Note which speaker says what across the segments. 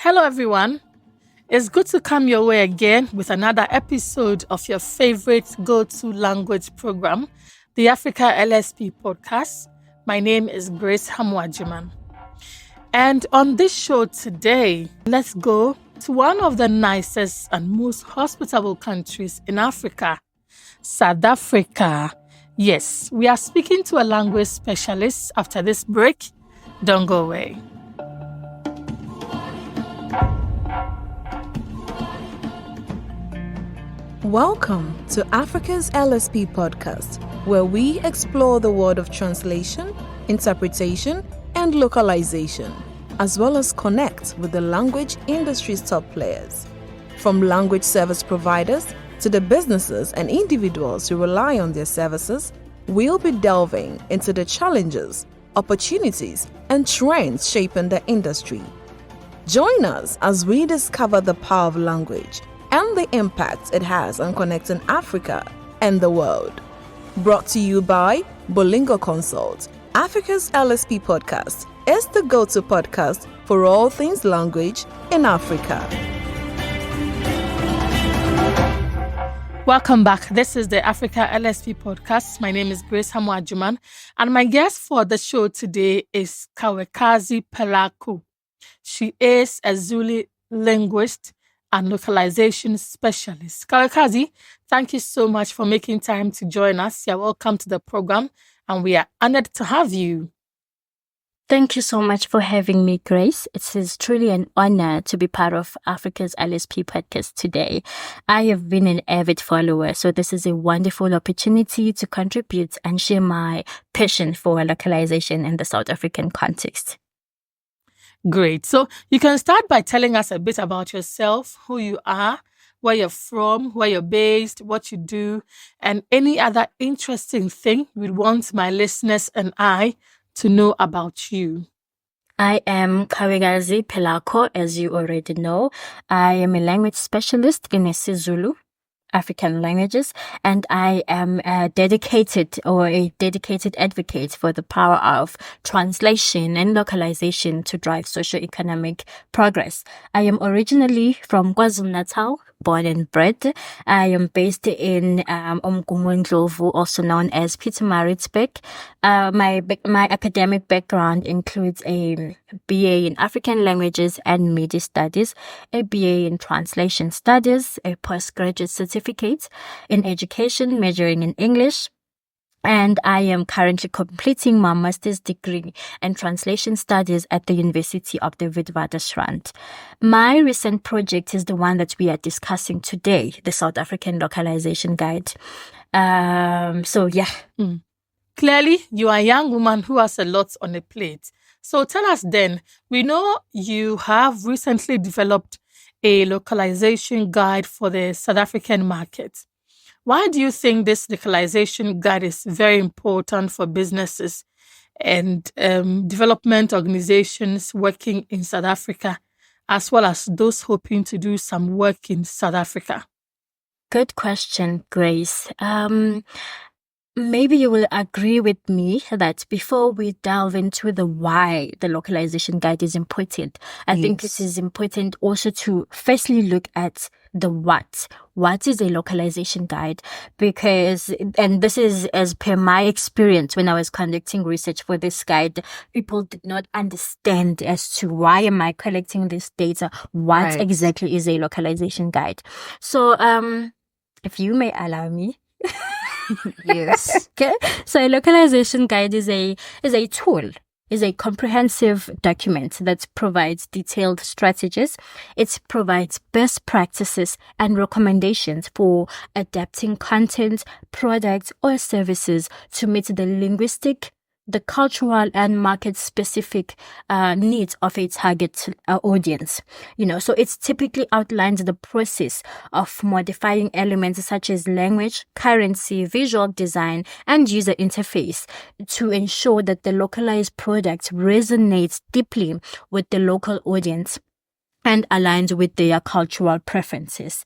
Speaker 1: Hello, everyone. It's good to come your way again with another episode of your favorite go-to language program, the Africa LSP Podcast. My name is Grace Hammoah Agyemang. And on this show today, let's go to one of the nicest and most hospitable countries in Africa, South Africa. Yes, we are speaking to a language specialist after this break. Don't go away.
Speaker 2: Welcome to Africa's LSP Podcast, where we explore the world of translation, interpretation, and localization, as well as connect with the language industry's top players. From language service providers to the businesses and individuals who rely on their services, we'll be delving into the challenges, opportunities, and trends shaping the industry. Join us as we discover the power of language and the impact it has on connecting Africa and the world. Brought to you by Bolingo Consult, Africa's LSP Podcast is the go-to podcast for all things language in Africa.
Speaker 1: Welcome back. This is the Africa LSP Podcast. My name is Grace Hammoah Agyemang, and my guest for the show today is Qhawekazi Phelakho. She is a Zulu linguist and localization specialist. Qhawekazi, thank you so much for making time to join us. You're welcome to the program, and we are honored to have you.
Speaker 3: Thank you so much for having me, Grace. It is truly an honor to be part of Africa's LSP Podcast today. I have been an avid follower, so this is a wonderful opportunity to contribute and share my passion for localization in the South African context.
Speaker 1: Great. So you can start by telling us a bit about yourself, who you are, where you're from, where you're based, what you do, and any other interesting thing we'd want my listeners and I to know about you.
Speaker 3: I am Qhawekazi Phelakho, as you already know. I am a language specialist in isiZulu, African languages, and I am a dedicated advocate for the power of translation and localization to drive socioeconomic progress. I am originally from KwaZulu-Natal, born and bred. I am based in Ndlovu, also known as Pietermaritzburg. My academic background includes a BA in African Languages and Media Studies, a BA in Translation Studies, a postgraduate certificate in Education majoring in English, and I am currently completing my master's degree in Translation Studies at the University of the Witwatersrand. My recent project is the one that we are discussing today, the South African Localization Guide.
Speaker 1: Clearly, you are a young woman who has a lot on a plate. So tell us then, we know you have recently developed a localization guide for the South African market. Why do you think this localization guide is very important for businesses and development organizations working in South Africa, as well as those hoping to do some work in South Africa?
Speaker 3: Good question, Grace. Maybe you will agree with me that before we delve into the why the localization guide is important, I think it is important also to firstly look at the what. What is a localization guide? Because, and this is as per my experience when I was conducting research for this guide, people did not understand as to why am I collecting this data? What exactly is a localization guide? So, if you may allow me.
Speaker 2: Yes.
Speaker 3: Okay. So a localization guide is a tool, is a comprehensive document that provides detailed strategies. It provides best practices and recommendations for adapting content, products, or services to meet the linguistic, the cultural and market-specific needs of a target audience. So it typically outlines the process of modifying elements such as language, currency, visual design, and user interface to ensure that the localized product resonates deeply with the local audience and aligns with their cultural preferences.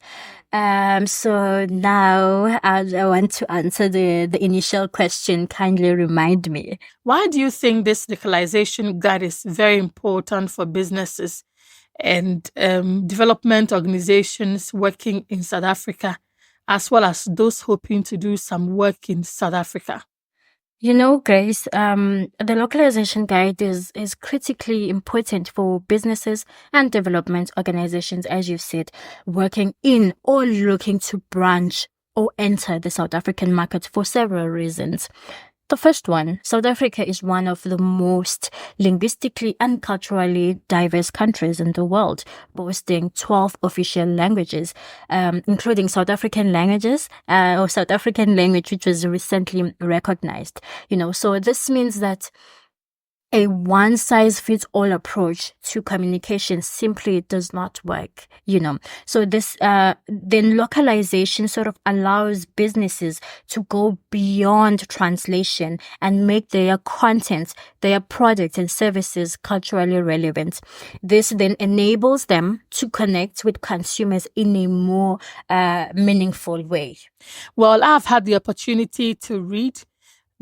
Speaker 3: So now I want to answer the initial question. Kindly remind me.
Speaker 1: Why do you think this localization guide is very important for businesses and development organizations working in South Africa, as well as those hoping to do some work in South Africa?
Speaker 3: You know, Grace, the localization guide is critically important for businesses and development organizations, as you said, working in or looking to branch or enter the South African market for several reasons. The first one, South Africa is one of the most linguistically and culturally diverse countries in the world, boasting 12 official languages, including South African languages, or South African language, which was recently recognized. So this means that a one-size-fits-all approach to communication simply does not work, So this, then localization sort of allows businesses to go beyond translation and make their content, their products and services culturally relevant. This then enables them to connect with consumers in a more meaningful way.
Speaker 1: Well, I've had the opportunity to read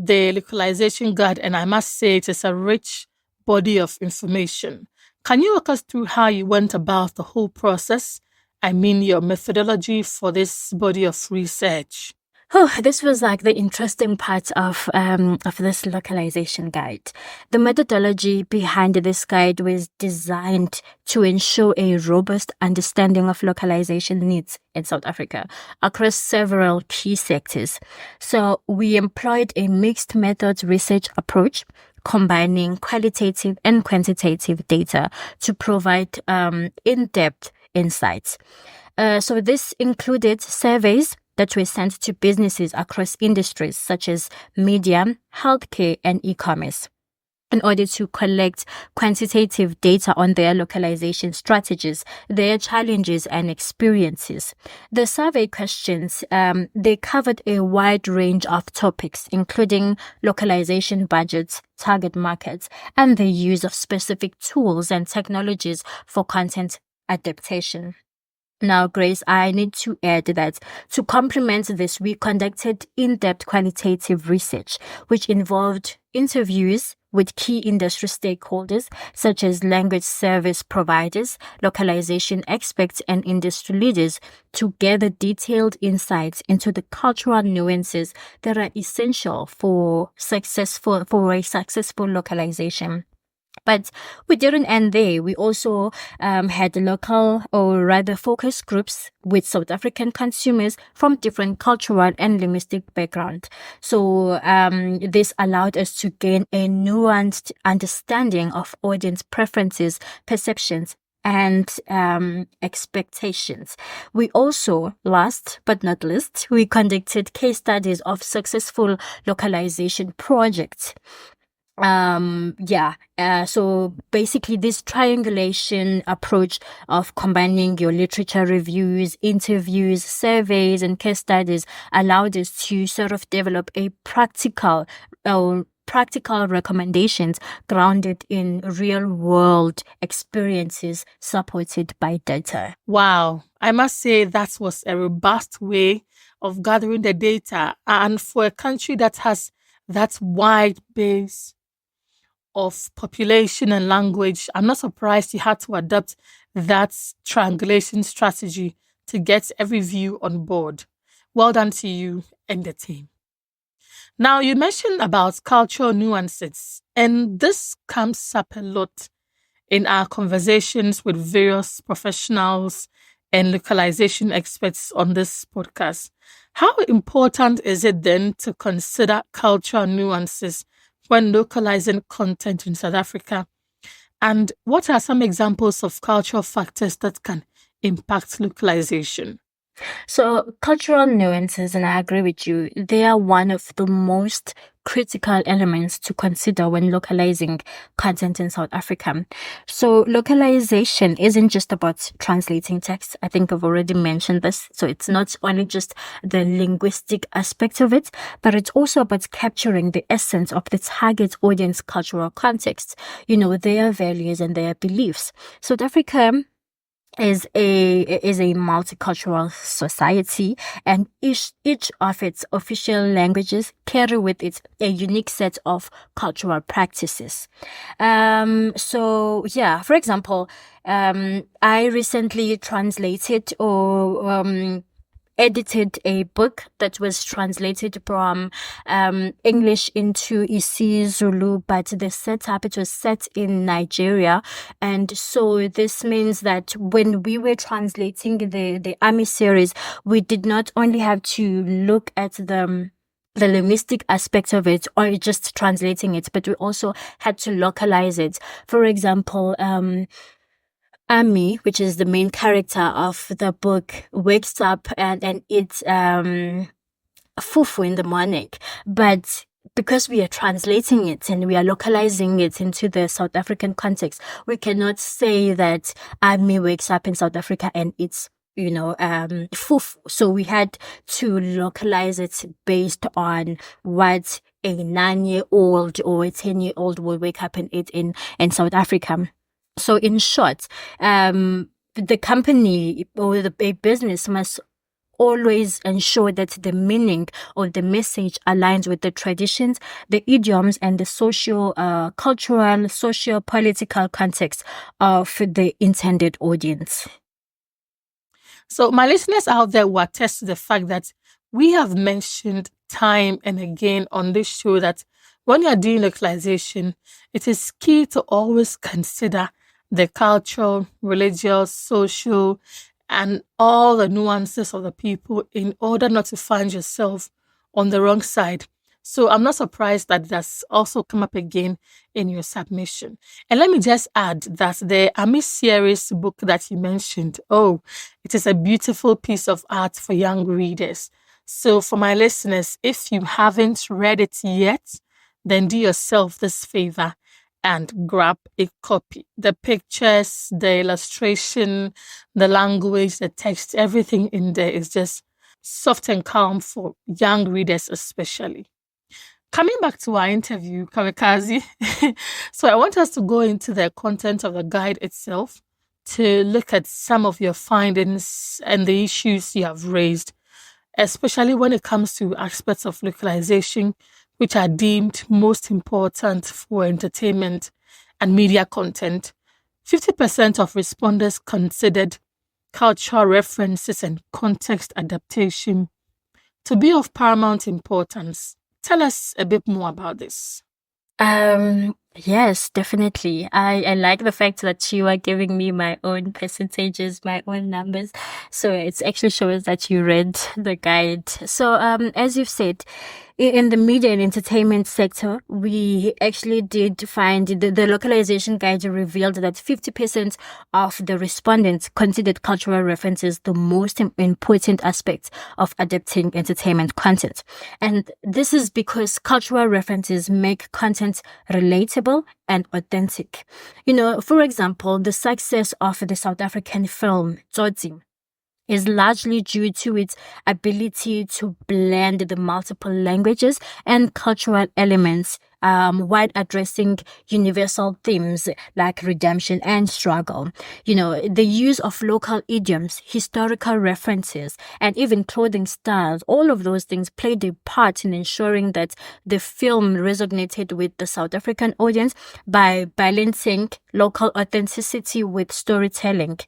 Speaker 1: the Localization Guide, and I must say it is a rich body of information. Can you walk us through how you went about the whole process? I mean, your methodology for this body of research.
Speaker 3: Oh, this was like the interesting part of this localization guide. The methodology behind this guide was designed to ensure a robust understanding of localization needs in South Africa across several key sectors. So we employed a mixed methods research approach, combining qualitative and quantitative data to provide in-depth insights. So this included surveys that were sent to businesses across industries such as media, healthcare, and e-commerce, in order to collect quantitative data on their localization strategies, their challenges and experiences. The survey questions, they covered a wide range of topics, including localization budgets, target markets, and the use of specific tools and technologies for content adaptation. Now, Grace, I need to add that to complement this, we conducted in-depth qualitative research, which involved interviews with key industry stakeholders, such as language service providers, localization experts, and industry leaders, to gather detailed insights into the cultural nuances that are essential for a successful localization. But we didn't end there. We also had local, or rather focus groups with South African consumers from different cultural and linguistic backgrounds. So this allowed us to gain a nuanced understanding of audience preferences, perceptions, and expectations. We also, last but not least, we conducted case studies of successful localization projects. So basically this triangulation approach of combining your literature reviews, interviews, surveys, and case studies allowed us to sort of develop a practical recommendations grounded in real world experiences supported by data.
Speaker 1: Wow. I must say that was a robust way of gathering the data. And for a country that has that wide base of population and language, I'm not surprised you had to adopt that triangulation strategy to get every view on board. Well done to you and the team. Now, you mentioned about cultural nuances, and this comes up a lot in our conversations with various professionals and localization experts on this podcast. How important is it then to consider cultural nuances when localizing content in South Africa? And what are some examples of cultural factors that can impact localization?
Speaker 3: So cultural nuances, and I agree with you, they are one of the most critical elements to consider when localizing content in South Africa. So localization isn't just about translating text. I think I've already mentioned this. So it's not only just the linguistic aspect of it, but it's also about capturing the essence of the target audience cultural context, their values and their beliefs. South Africa is a multicultural society, and each of its official languages carry with it a unique set of cultural practices. So yeah, for example, I recently translated or edited a book that was translated from English into isiZulu, but it was set in Nigeria. And so this means that when we were translating the Army series, we did not only have to look at the linguistic aspect of it or just translating it, but we also had to localize it. For example, Ami, which is the main character of the book, wakes up and eats fufu in the morning. But because we are translating it and we are localizing it into the South African context, we cannot say that Ami wakes up in South Africa and eats fufu. So we had to localize it based on what a 9-year-old or a 10-year-old will wake up and eat in South Africa. So in short, the company or a business must always ensure that the meaning or the message aligns with the traditions, the idioms, and the cultural, socio-political context of the intended audience.
Speaker 1: So my listeners out there will attest to the fact that we have mentioned time and again on this show that when you're doing localization, it is key to always consider the cultural, religious, social, and all the nuances of the people in order not to find yourself on the wrong side. So I'm not surprised that that's also come up again in your submission. And let me just add that the Ami series book that you mentioned, it is a beautiful piece of art for young readers. So for my listeners, if you haven't read it yet, then do yourself this favor and grab a copy. The pictures, the illustration, the language, the text, everything in there is just soft and calm for young readers especially. Coming back to our interview, Qhawekazi, so I want us to go into the content of the guide itself to look at some of your findings and the issues you have raised, especially when it comes to aspects of localization which are deemed most important for entertainment and media content. 50% of respondents considered cultural references and context adaptation to be of paramount importance. Tell us a bit more about this.
Speaker 3: Yes, definitely. I like the fact that you are giving me my own percentages, my own numbers. So it actually shows that you read the guide. So, as you've said, in the media and entertainment sector, we actually did find the localization guide revealed that 50% of the respondents considered cultural references the most important aspect of adapting entertainment content. And this is because cultural references make content relatable and authentic. For example, the success of the South African film Tsotsi is largely due to its ability to blend the multiple languages and cultural elements while addressing universal themes like redemption and struggle. The use of local idioms, historical references, and even clothing styles, all of those things played a part in ensuring that the film resonated with the South African audience by balancing local authenticity with storytelling.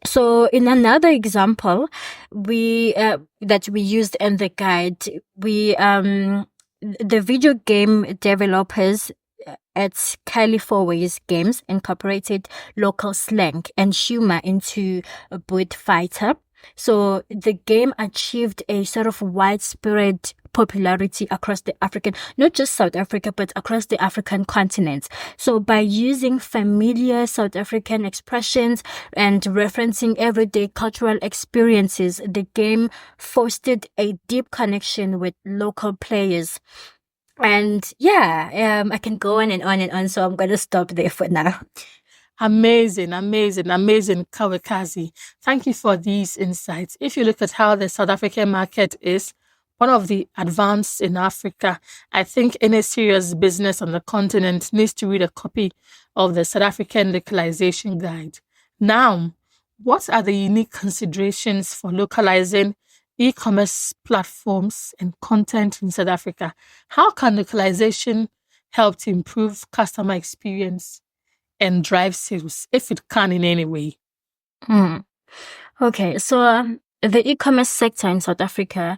Speaker 3: So in another example, that we used in the guide, the video game developers at Qhawekazi Games incorporated local slang and humor into Boot Fighter. So the game achieved a sort of widespread popularity across the African, not just South Africa, but across the African continent. So by using familiar South African expressions and referencing everyday cultural experiences, the game fostered a deep connection with local players. And I can go on and on and on, so I'm going to stop there for now.
Speaker 1: Amazing, Qhawekazi. Thank you for these insights. If you look at how the South African market is, one of the advanced in Africa, I think any serious business on the continent needs to read a copy of the South African Localization Guide. Now, what are the unique considerations for localizing e-commerce platforms and content in South Africa? How can localization help to improve customer experience and drive sales, if it can in any way?
Speaker 3: Okay, so the e-commerce sector in South Africa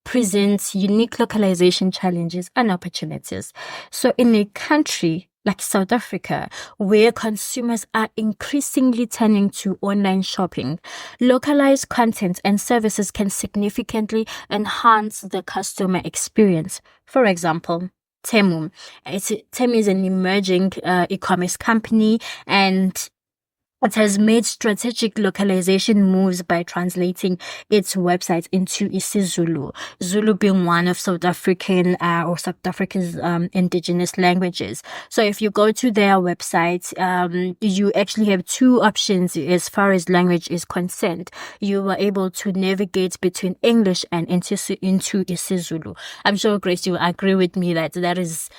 Speaker 3: presents unique localization challenges and opportunities. So in a country like South Africa, where consumers are increasingly turning to online shopping, localized content and services can significantly enhance the customer experience. For example, Temu. Temu is an emerging e-commerce company, and it has made strategic localization moves by translating its website into isiZulu, Zulu being one of South Africa's indigenous languages. So if you go to their website, you actually have two options as far as language is concerned. You are able to navigate between English and into isiZulu. I'm sure, Grace, you agree with me that is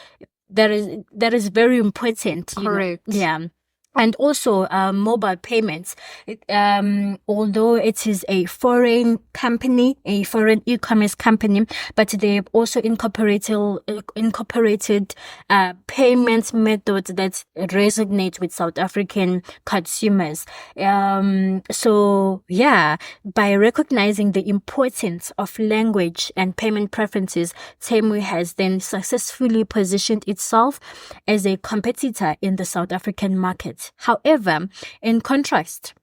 Speaker 3: very important.
Speaker 2: Correct.
Speaker 3: Yeah. And also mobile payments. Although it is a foreign company, a foreign e-commerce company, but they've also incorporated payment methods that resonate with South African consumers. So yeah, by recognizing the importance of language and payment preferences, Temu has then successfully positioned itself as a competitor in the South African market. However, in contrast,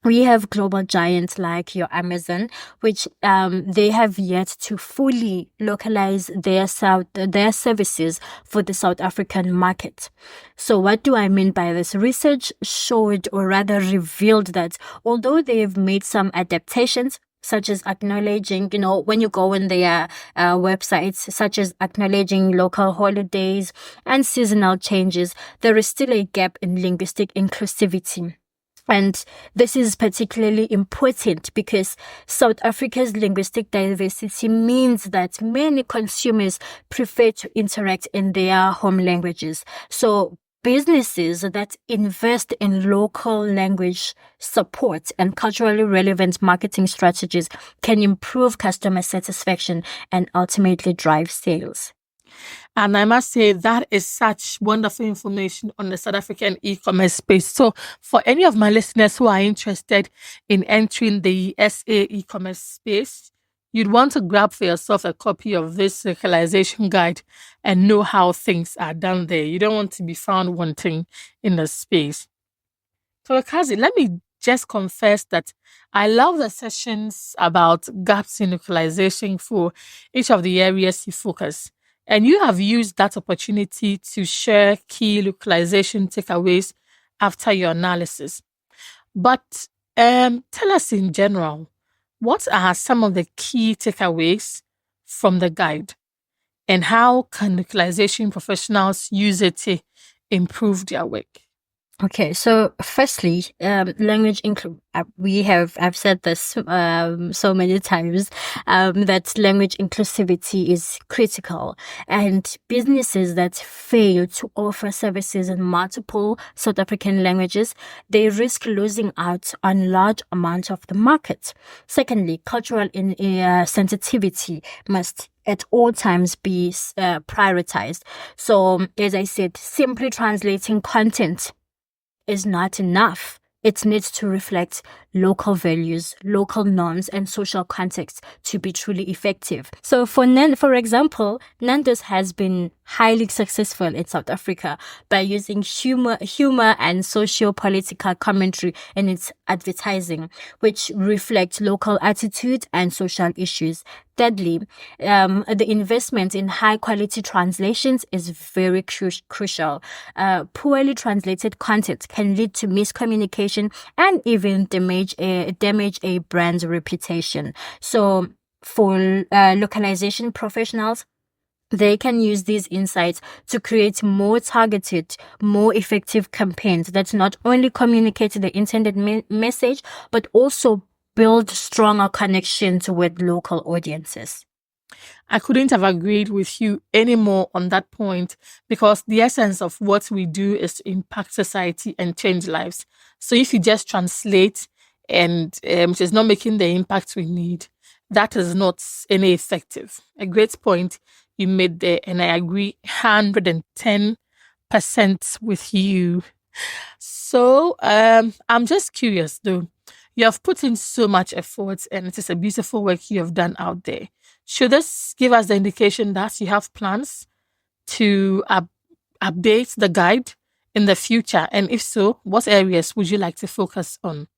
Speaker 3: we have global giants like your Amazon, which they have yet to fully localize their services for the South African market. So what do I mean by this? Research showed, or rather revealed, that although they have made some adaptations, such as acknowledging, when you go on their websites, such as acknowledging local holidays and seasonal changes, there is still a gap in linguistic inclusivity. And this is particularly important because South Africa's linguistic diversity means that many consumers prefer to interact in their home languages. So businesses that invest in local language support and culturally relevant marketing strategies can improve customer satisfaction and ultimately drive sales.
Speaker 1: And I must say that is such wonderful information on the South African e-commerce space. So for any of my listeners who are interested in entering the SA e-commerce space, you'd want to grab for yourself a copy of this localization guide and know how things are done there. You don't want to be found wanting in the space. Qhawekazi, let me just confess that I love the sessions about gaps in localization for each of the areas you focus. And you have used that opportunity to share key localization takeaways after your analysis. But tell us in general, what are some of the key takeaways from the guide? And how can localization professionals use it to improve their work?
Speaker 3: Okay, so firstly, language I've said this so many times, that language inclusivity is critical, and businesses that fail to offer services in multiple South African languages, they risk losing out on large amounts of the market. Secondly, cultural sensitivity must at all times be prioritized. So, as I said, simply translating content is not enough. It needs to reflect local values, local norms, and social contexts to be truly effective. So for example, Nando's has been highly successful in South Africa by using humor and socio-political commentary in its advertising, which reflect local attitude and social issues. Thirdly, the investment in high-quality translations is very crucial. Poorly translated content can lead to miscommunication and even damage a brand's reputation. So, for localization professionals, they can use these insights to create more targeted, more effective campaigns that not only communicate the intended message, but also build stronger connections with local audiences.
Speaker 1: I couldn't have agreed with you anymore on that point, because the essence of what we do is to impact society and change lives. So if you just translate and it is not making the impact we need, that is not any effective. A great point you made there, and I agree 110% with you. So I'm just curious though. You have put in so much effort, and it is a beautiful work you have done out there. Should this give us the indication that you have plans to update the guide in the future? And if so, what areas would you like to focus on?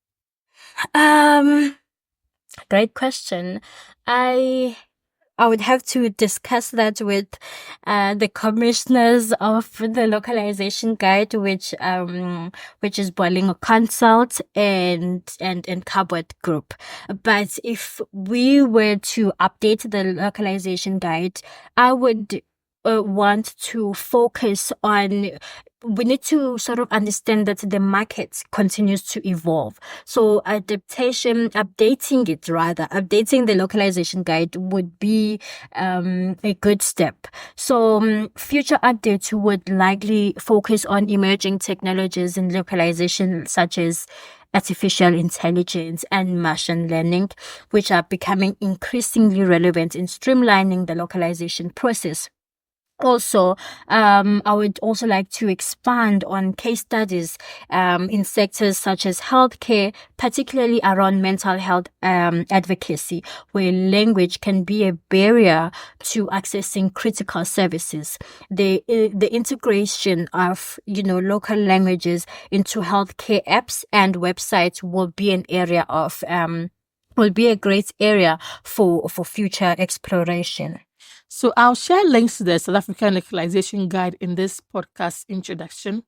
Speaker 3: Great question. I would have to discuss that with the commissioners of the localization guide, which is Bolingo Consult and Carbot Group. But if we were to update the localization guide, I would want to focus on, we need to sort of understand that the market continues to evolve. So updating the localization guide would be a good step. So future updates would likely focus on emerging technologies in localization, such as artificial intelligence and machine learning, which are becoming increasingly relevant in streamlining the localization process. Also, I would also like to expand on case studies in sectors such as healthcare, particularly around mental health advocacy, where language can be a barrier to accessing critical services. The integration of local languages into healthcare apps and websites will be an area of will be a great area for future exploration.
Speaker 1: So I'll share links to the South African Localization Guide in this podcast introduction.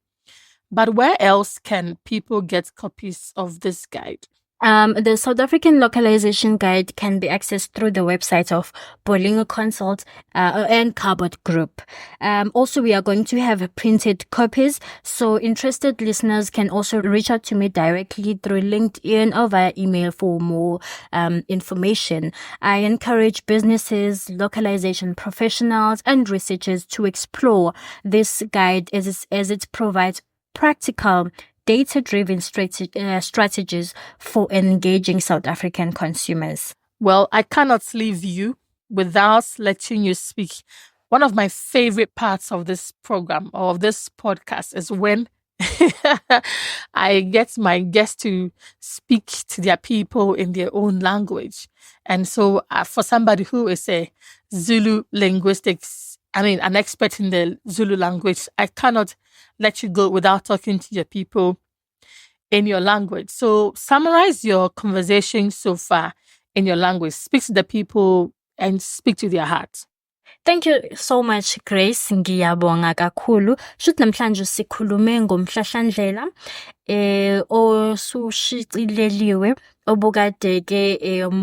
Speaker 1: But where else can people get copies of this guide?
Speaker 3: The South African Localization Guide can be accessed through the website of Bolingo Consult and Carbot Group. Also, we are going to have printed copies, so interested listeners can also reach out to me directly through LinkedIn or via email for more information. I encourage businesses, localization professionals, and researchers to explore this guide as it provides practical, data-driven strategies for engaging South African consumers.
Speaker 1: Well, I cannot leave you without letting you speak. One of my favorite parts of this program or of this podcast is when I get my guests to speak to their people in their own language. And so for somebody who is a Zulu an expert in the Zulu language, I cannot let you go without talking to your people in your language. So summarize your conversation so far in your language. Speak to the people and speak to their heart.
Speaker 3: Thank you so much, Grace. Ngiyabonga kakhulu. Shuthi namhlanje sikhulume ngomhlahlandlela osushicileliwe obukade ke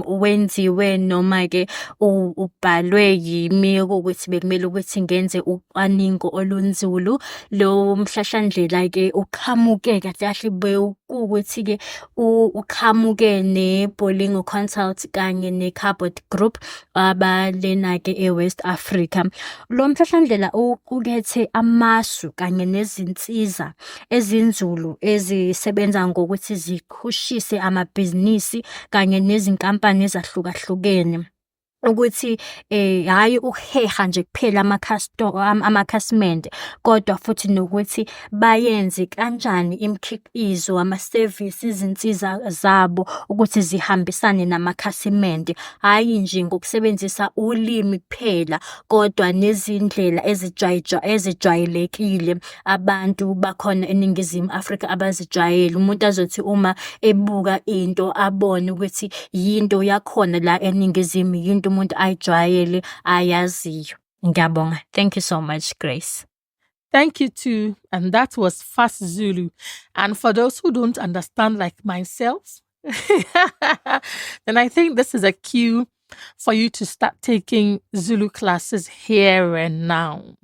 Speaker 3: wenziwe noma ke ubhalwe yimi ukuthi bekumele ukuthi ngenze ucwaningo olunzulu. Lo mhlahlandlela ke uqhamuke kahle ukuthi ke uqhamuke ne Bolingo Consult kanye ne Carbot Group abalena ke eWest Africa. Lo mhlahlandlela uqukethe amasu kanye nezinsiza ezinzulu ezisebenza ngokuthi zikhushise amabhizinisi kanye nezinkampani ezahlukahlukene ukuthi hayi ukuheha nje kuphela amakhasimende, kodwa futhi nokuthi bayenze kanjani imikhiqizo, ama-services, izinsiza zabo ukuthi zihambisane namakhasimende, hayi nje ngokusebenzisa ulimi kuphela, kodwa nezindlela ezijwayelekile abantu bakhona eNingizimu Afrika abazijwayele. Umuntu azothi uma ebuka into abone ukuthi yinto yakhona la eNingizimu, yinto umuntu ayijwayele ayaziyo. Ngiyabonga. Thank you so much, Grace.
Speaker 1: Thank you too. And that was Fast Zulu. And for those who don't understand like myself, then I think this is a cue for you to start taking Zulu classes here and now.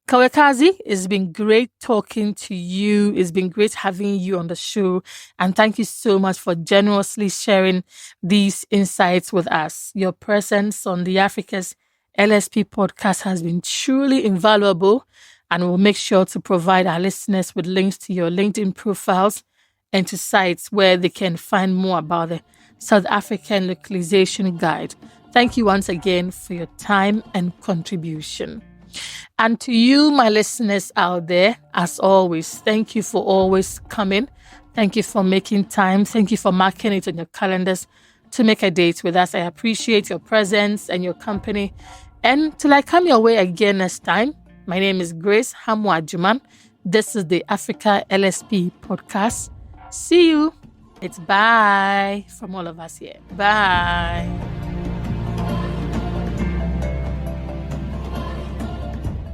Speaker 1: Qhawekazi, it's been great talking to you. It's been great having you on the show. And thank you so much for generously sharing these insights with us. Your presence on the Africa's LSP podcast has been truly invaluable, and we'll make sure to provide our listeners with links to your LinkedIn profiles and to sites where they can find more about the South African Localization Guide. Thank you once again for your time and contribution. And to you, my listeners out there, as always, thank you for always coming. Thank you for making time. Thank you for marking it on your calendars to make a date with us. I appreciate your presence and your company. And till I come your way again next time, my name is Grace Hammoah Agyemang. This is the Africa LSP Podcast. See you. It's bye from all of us here. Bye.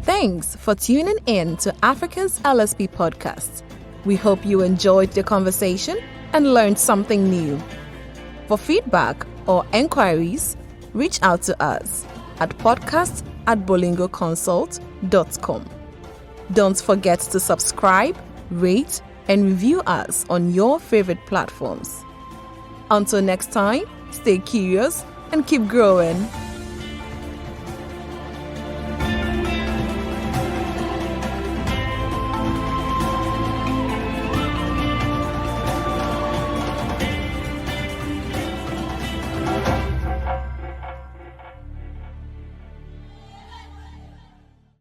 Speaker 2: Thanks for tuning in to Africa's LSP Podcast. We hope you enjoyed the conversation and learned something new. For feedback or enquiries, reach out to us at podcast@bolingoconsult.com. Don't forget to subscribe, rate, and review us on your favorite platforms. Until next time, stay curious and keep growing.